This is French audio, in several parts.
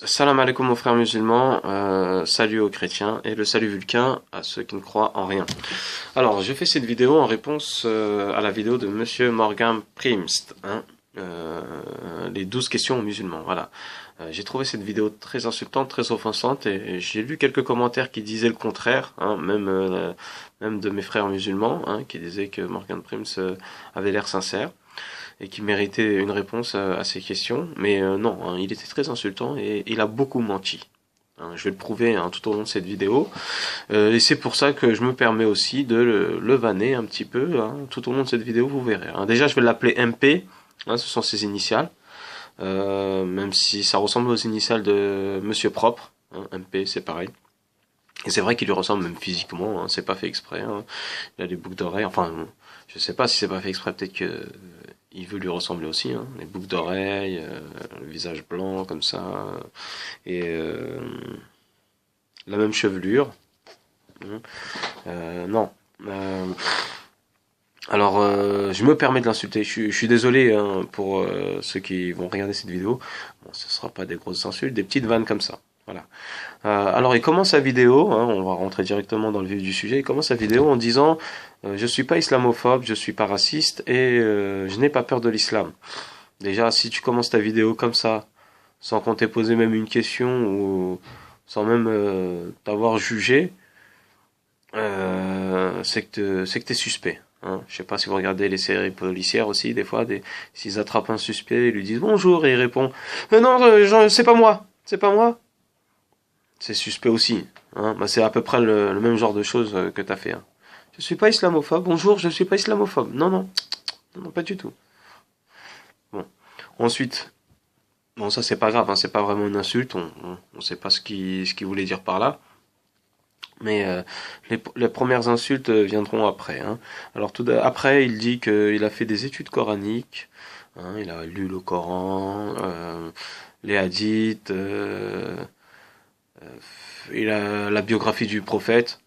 Salam alaikum aux frères musulmans, salut aux chrétiens et le salut vulcain à ceux qui ne croient en rien. Alors, je fais cette vidéo en réponse à la vidéo de Monsieur Morgan Primst, les 12 questions aux musulmans. Voilà. J'ai trouvé cette vidéo très insultante, très offensante et j'ai lu quelques commentaires qui disaient le contraire, même de mes frères musulmans, qui disaient que Morgan Primst avait l'air sincère et qui méritait une réponse à ces questions. Mais non, il était très insultant et il a beaucoup menti. Je vais le prouver tout au long de cette vidéo. Et c'est pour ça que je me permets aussi de le vanner un petit peu tout au long de cette vidéo, vous verrez. Déjà, je vais l'appeler MP, ce sont ses initiales. Même si ça ressemble aux initiales de Monsieur Propre, MP, c'est pareil. Et c'est vrai qu'il lui ressemble même physiquement, c'est pas fait exprès. Il a des boucles d'oreilles, enfin, je sais pas si c'est pas fait exprès, peut-être que il veut lui ressembler aussi, les boucles d'oreilles, le visage blanc comme ça, et la même chevelure. Non. Alors, je me permets de l'insulter. Je suis désolé pour ceux qui vont regarder cette vidéo. Bon, ce sera pas des grosses insultes, des petites vannes comme ça. Voilà. Alors il commence sa vidéo, on va rentrer directement dans le vif du sujet, il commence sa vidéo en disant je suis pas islamophobe, je suis pas raciste et je n'ai pas peur de l'islam. Déjà, si tu commences ta vidéo comme ça, sans qu'on t'ait posé même une question ou sans même t'avoir jugé, c'est que t'es suspect. Je sais pas si vous regardez les séries policières aussi, des fois, s'ils attrapent un suspect, ils lui disent bonjour et il répond non, c'est pas moi, c'est pas moi. C'est suspect aussi. C'est à peu près le même genre de choses que t'as fait. Je suis pas islamophobe. Bonjour, je suis pas islamophobe. Non, non, non, non, pas du tout. Bon. Ensuite, bon, ça c'est pas grave, c'est pas vraiment une insulte. On sait pas ce qu'il voulait dire par là. Mais les premières insultes viendront après. Alors après, il dit qu'il a fait des études coraniques. Il a lu le Coran, les hadiths. Il a la biographie du prophète.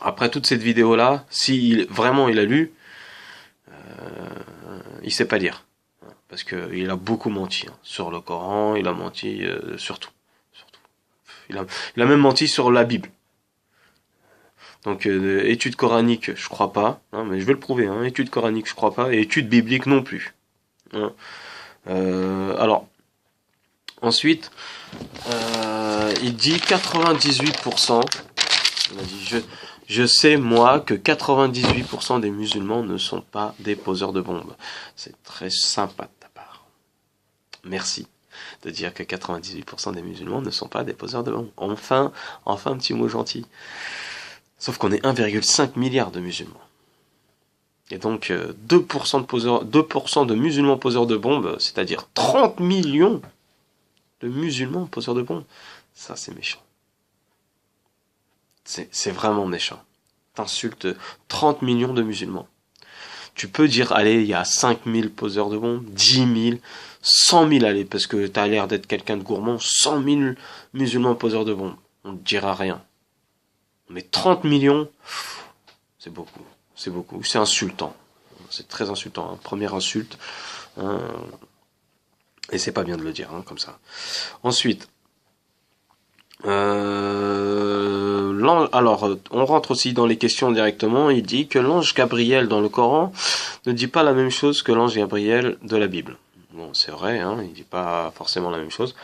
Après toute cette vidéo là, si vraiment il a lu, il sait pas lire. Parce qu'il a beaucoup menti sur le Coran, il a menti sur tout. Il a même menti sur la Bible. Donc études coraniques, je crois pas, mais je vais le prouver. Études coraniques, je crois pas, et études bibliques non plus. Alors, ensuite, il dit 98%. Il a dit je sais moi que 98% des musulmans ne sont pas des poseurs de bombes. C'est très sympa de ta part. Merci de dire que 98% des musulmans ne sont pas des poseurs de bombes. Enfin un petit mot gentil. Sauf qu'on est 1,5 milliard de musulmans. Et donc 2% de musulmans poseurs de bombes, c'est-à-dire 30 millions de musulmans poseurs de bombes. Ça c'est méchant. C'est vraiment méchant. T'insultes 30 millions de musulmans. Tu peux dire, allez, il y a 5000 poseurs de bombes, 10 000, 100 000, allez, parce que t'as l'air d'être quelqu'un de gourmand, 100 000 musulmans poseurs de bombes. On ne dira rien. Mais 30 millions, c'est beaucoup. C'est beaucoup. C'est insultant. C'est très insultant. Première insulte. Et c'est pas bien de le dire, comme ça. Ensuite, alors, on rentre aussi dans les questions directement. Il dit que l'ange Gabriel dans le Coran ne dit pas la même chose que l'ange Gabriel de la Bible. Bon, c'est vrai, il dit pas forcément la même chose.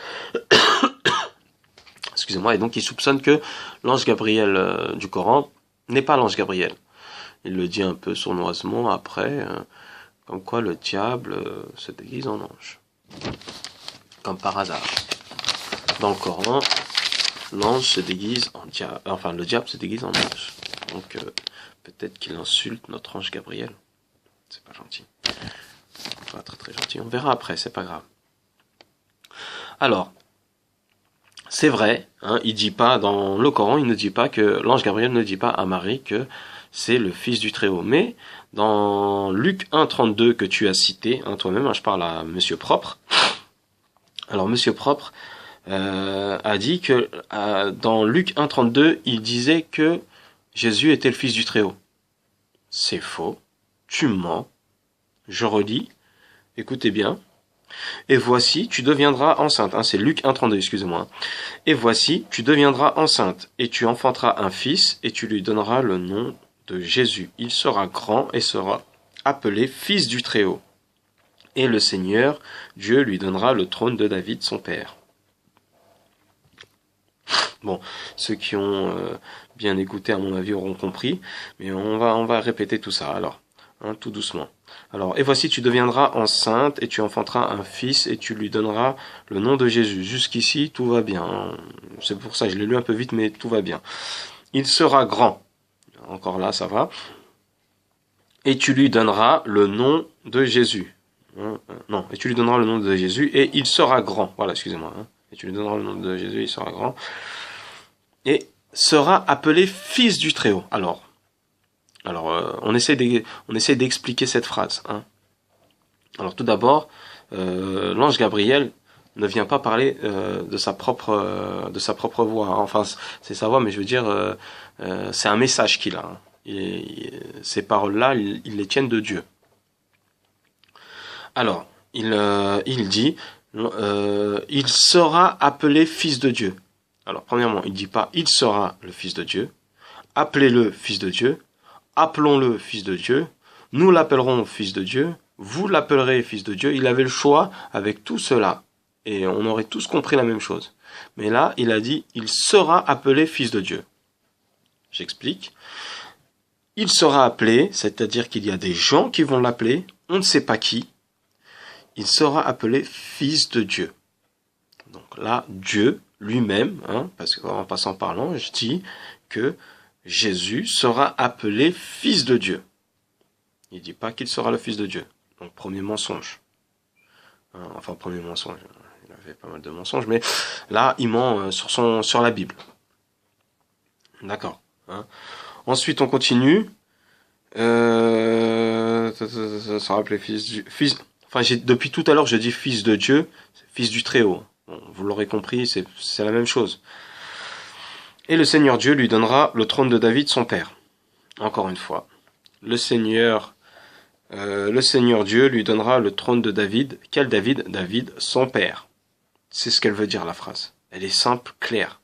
Excusez-moi, et donc il soupçonne que l'ange Gabriel du Coran n'est pas l'ange Gabriel. Il le dit un peu sournoisement après, comme quoi le diable se déguise en ange. Comme par hasard. Dans le Coran, l'ange se déguise en diable, enfin le diable se déguise en ange. Donc peut-être qu'il insulte notre ange Gabriel. C'est pas gentil. Pas très très gentil. On verra après, c'est pas grave. Alors, c'est vrai, il dit pas dans le Coran, il ne dit pas que l'ange Gabriel ne dit pas à Marie que c'est le fils du Très-Haut. Mais dans Luc 1,32 que tu as cité, toi-même, je parle à Monsieur Propre. Alors Monsieur Propre a dit que dans Luc 1,32, il disait que Jésus était le fils du Très-Haut. C'est faux. Tu mens. Je redis. Écoutez bien. Et voici, tu deviendras enceinte. C'est Luc 1,32, excusez-moi. Et voici, tu deviendras enceinte, et tu enfanteras un fils, et tu lui donneras le nom de Jésus. Il sera grand et sera appelé Fils du Très-Haut. Et le Seigneur, Dieu, lui donnera le trône de David, son père. Bon, ceux qui ont bien écouté, à mon avis, auront compris, mais on va répéter tout ça, alors, tout doucement. Alors, et voici, tu deviendras enceinte, et tu enfanteras un fils, et tu lui donneras le nom de Jésus. Jusqu'ici, tout va bien. C'est pour ça, je l'ai lu un peu vite, mais tout va bien. Il sera grand. Encore là, ça va. Et tu lui donneras le nom de Jésus. Non, et tu lui donneras le nom de Jésus, et il sera grand. Voilà, excusez-moi. Et tu lui donneras le nom de Jésus, il sera grand. Et sera appelé Fils du Très-Haut. Alors, on essaie d'expliquer cette phrase. Alors tout d'abord, l'ange Gabriel ne vient pas parler de sa propre voix. Enfin, c'est sa voix, mais je veux dire, c'est un message qu'il a. Ces paroles-là, ils les tiennent de Dieu. Alors, il dit, il sera appelé Fils de Dieu. Alors, premièrement, il ne dit pas il sera le Fils de Dieu. Appelez-le Fils de Dieu. Appelons-le Fils de Dieu. Nous l'appellerons Fils de Dieu. Vous l'appellerez Fils de Dieu. Il avait le choix avec tout cela. Et on aurait tous compris la même chose. Mais là, il a dit il sera appelé Fils de Dieu. J'explique. Il sera appelé, c'est-à-dire qu'il y a des gens qui vont l'appeler. On ne sait pas qui. Il sera appelé Fils de Dieu. Donc là, Dieu lui-même, parce qu'en passant par l'ange, dit que Jésus sera appelé Fils de Dieu. Il ne dit pas qu'il sera le Fils de Dieu. Donc premier mensonge. Enfin, premier mensonge. Il avait pas mal de mensonges, mais là, il ment sur la Bible. D'accord. Ensuite, on continue. Sera appelé Fils. Enfin, depuis tout à l'heure, je dis Fils de Dieu, Fils du Très-Haut. Bon, vous l'aurez compris, c'est la même chose. Et le Seigneur Dieu lui donnera le trône de David, son père. Encore une fois. Le Seigneur Dieu lui donnera le trône de David. Quel David? David, son père. C'est ce qu'elle veut dire, la phrase. Elle est simple, claire.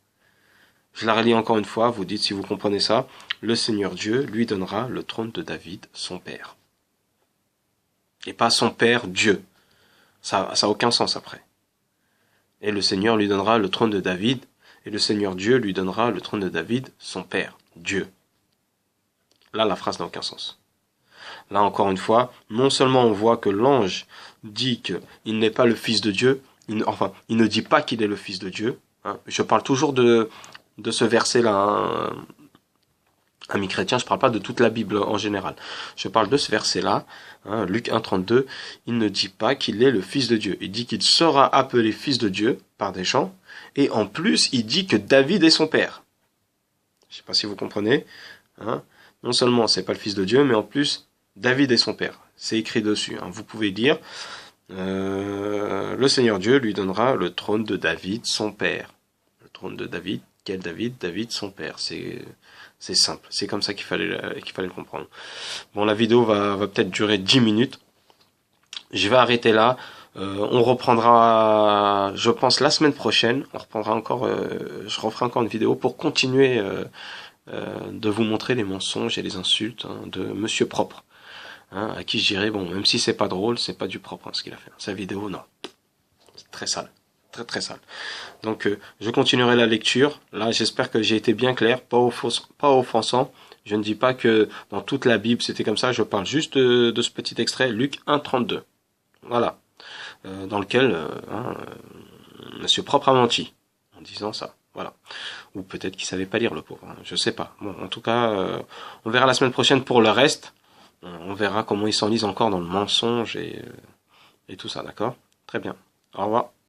Je la relis encore une fois, vous dites si vous comprenez ça. Le Seigneur Dieu lui donnera le trône de David, son père. Et pas son père Dieu. Ça a aucun sens après. Et le Seigneur lui donnera le trône de David, et le Seigneur Dieu lui donnera le trône de David, son père, Dieu. Là, la phrase n'a aucun sens. Là, encore une fois, non seulement on voit que l'ange dit qu'il n'est pas le Fils de Dieu, il ne dit pas qu'il est le Fils de Dieu. Je parle toujours de ce verset-là. Amis chrétiens, je ne parle pas de toute la Bible en général. Je parle de ce verset-là, Luc 1,32. Il ne dit pas qu'il est le Fils de Dieu. Il dit qu'il sera appelé Fils de Dieu par des gens. Et en plus, il dit que David est son père. Je ne sais pas si vous comprenez. Non seulement c'est pas le Fils de Dieu, mais en plus, David est son père. C'est écrit dessus. Vous pouvez lire, le Seigneur Dieu lui donnera le trône de David, son père. Le trône de David, quel David? David, son père. C'est simple, c'est comme ça qu'il fallait le comprendre. Bon, la vidéo va peut-être durer 10 minutes. Je vais arrêter là. On reprendra, je pense, la semaine prochaine. Je referai encore une vidéo pour continuer de vous montrer les mensonges et les insultes de Monsieur Propre. À qui je dirais, bon, même si c'est pas drôle, c'est pas du propre ce qu'il a fait. Sa vidéo, non. C'est très sale. Très très sale. Donc je continuerai la lecture. Là, j'espère que j'ai été bien clair, pas offensant. Je ne dis pas que dans toute la Bible c'était comme ça. Je parle juste de ce petit extrait, Luc 1,32. Voilà, dans lequel Monsieur Propre a menti en disant ça. Voilà. Ou peut-être qu'il savait pas lire, le pauvre. Je sais pas. Bon, en tout cas, on verra la semaine prochaine pour le reste. On verra comment il s'enlise encore dans le mensonge et tout ça, d'accord? Très bien. Au revoir.